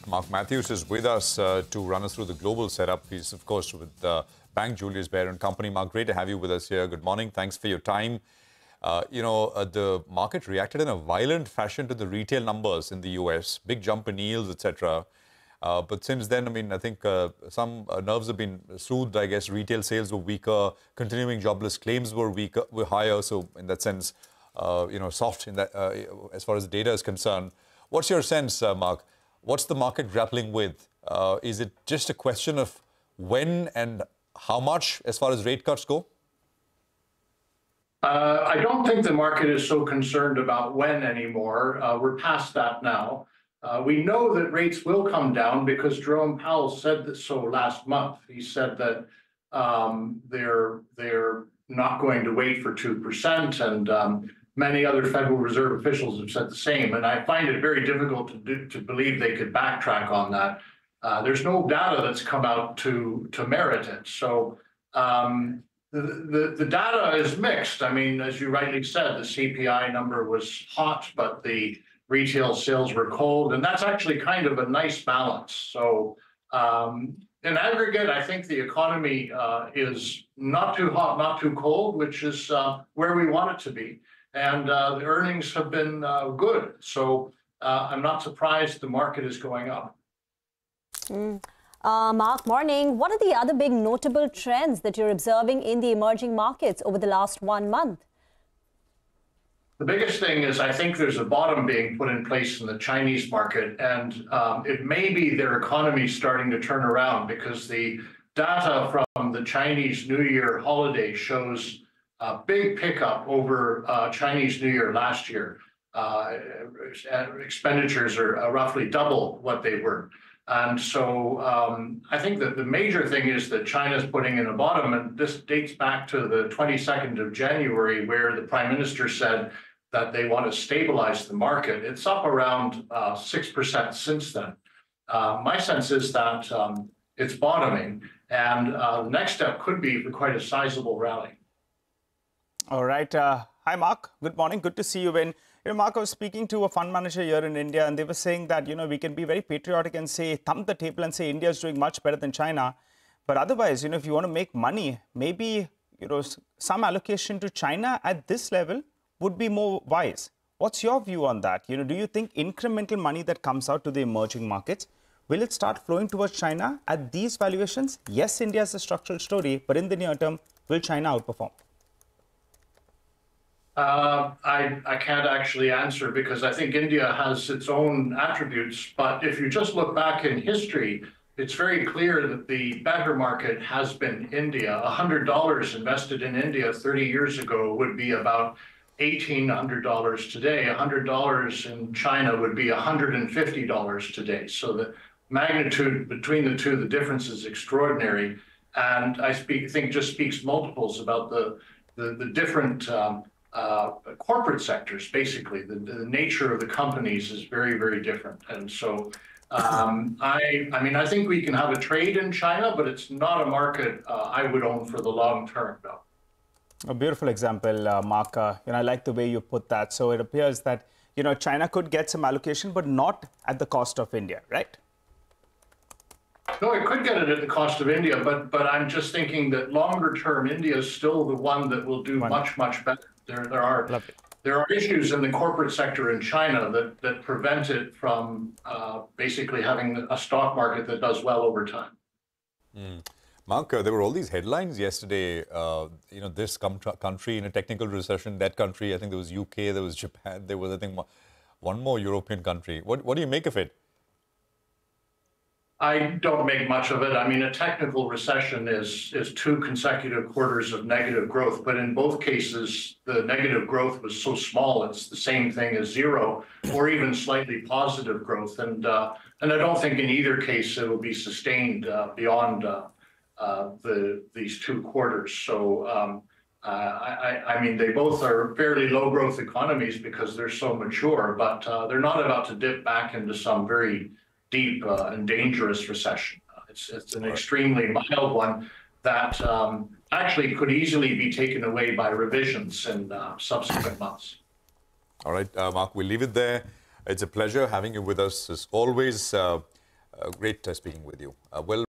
Mark Matthews is with us to run us through the global setup. He's, of course, with Bank Julius Baer and Company. Mark, great to have you with us here. Good morning. Thanks for your time. The market reacted in a violent fashion to the retail numbers in the US. Big jump in yields, etc. But since then, I mean, I think some nerves have been soothed. I guess retail sales were weaker. Continuing jobless claims were weaker, were higher. So in that sense, soft in that as far as the data is concerned. What's your sense, Mark? What's the market grappling with? Is it just a question of when and how much as far as rate cuts go? I don't think the market is so concerned about when anymore. We're past that now. We know that rates will come down because Jerome Powell said that so last month. He said that they're not going to wait for 2%, and many other Federal Reserve officials have said the same. And I find it very difficult to believe they could backtrack on that. There's no data that's come out to merit it. So the data is mixed. I mean, as you rightly said, the CPI number was hot, but the retail sales were cold, and that's actually kind of a nice balance. So in aggregate, I think the economy is not too hot, not too cold, which is where we want it to be. And the earnings have been good. So I'm not surprised the market is going up. Mark, morning. What are the other big notable trends that you're observing in the emerging markets over the last 1 month? The biggest thing is I think there's a bottom being put in place in the Chinese market, and it may be their economy starting to turn around because the data from the Chinese New Year holiday shows a big pickup over Chinese New Year last year. Expenditures are roughly double what they were. And so I think that the major thing is that China's putting in a bottom, and this dates back to the 22nd of January, where the Prime Minister said that they want to stabilize the market. It's up around 6% since then. My sense is that it's bottoming, and the next step could be quite a sizable rally. All right. Hi, Mark. Good morning. Good to see you in. Mark, I was speaking to a fund manager here in India, and they were saying that, we can be very patriotic and say, thump the table and say India is doing much better than China. But otherwise, if you want to make money, maybe, some allocation to China at this level would be more wise. What's your view on that? Do you think incremental money that comes out to the emerging markets, will it start flowing towards China at these valuations? Yes, India is a structural story, but in the near term, will China outperform? I can't actually answer because I think India has its own attributes. But if you just look back in history, it's very clear that the better market has been India. $100 invested in India 30 years ago would be about $1,800 today. $100 in China would be $150 today. So the magnitude between the two, the difference is extraordinary. And I think just speaks multiples about the different corporate sectors. Basically, the nature of the companies is very, very different. And so I think we can have a trade in China, but it's not a market I would own for the long term, though. A beautiful example, Mark. I like the way you put that. So it appears that, China could get some allocation, but not at the cost of India, right? No, it could get it at the cost of India, but I'm just thinking that longer term, India is still the one that will do much, much better. There are issues in the corporate sector in China that prevent it from basically having a stock market that does well over time. Mark, there were all these headlines yesterday. This country in a technical recession, that country. I think there was UK, there was Japan, there was, I think, one more European country. What do you make of it? I don't make much of it. I mean, a technical recession is 2 consecutive quarters of negative growth, but in both cases, the negative growth was so small, it's the same thing as zero, or even slightly positive growth. And I don't think in either case it will be sustained beyond these 2 quarters. So I mean, they both are fairly low growth economies because they're so mature, but they're not about to dip back into some very deep and dangerous recession. It's an extremely mild one that actually could easily be taken away by revisions in subsequent months. All right, Mark, we'll leave it there. It's a pleasure having you with us as always. Great speaking with you. Well.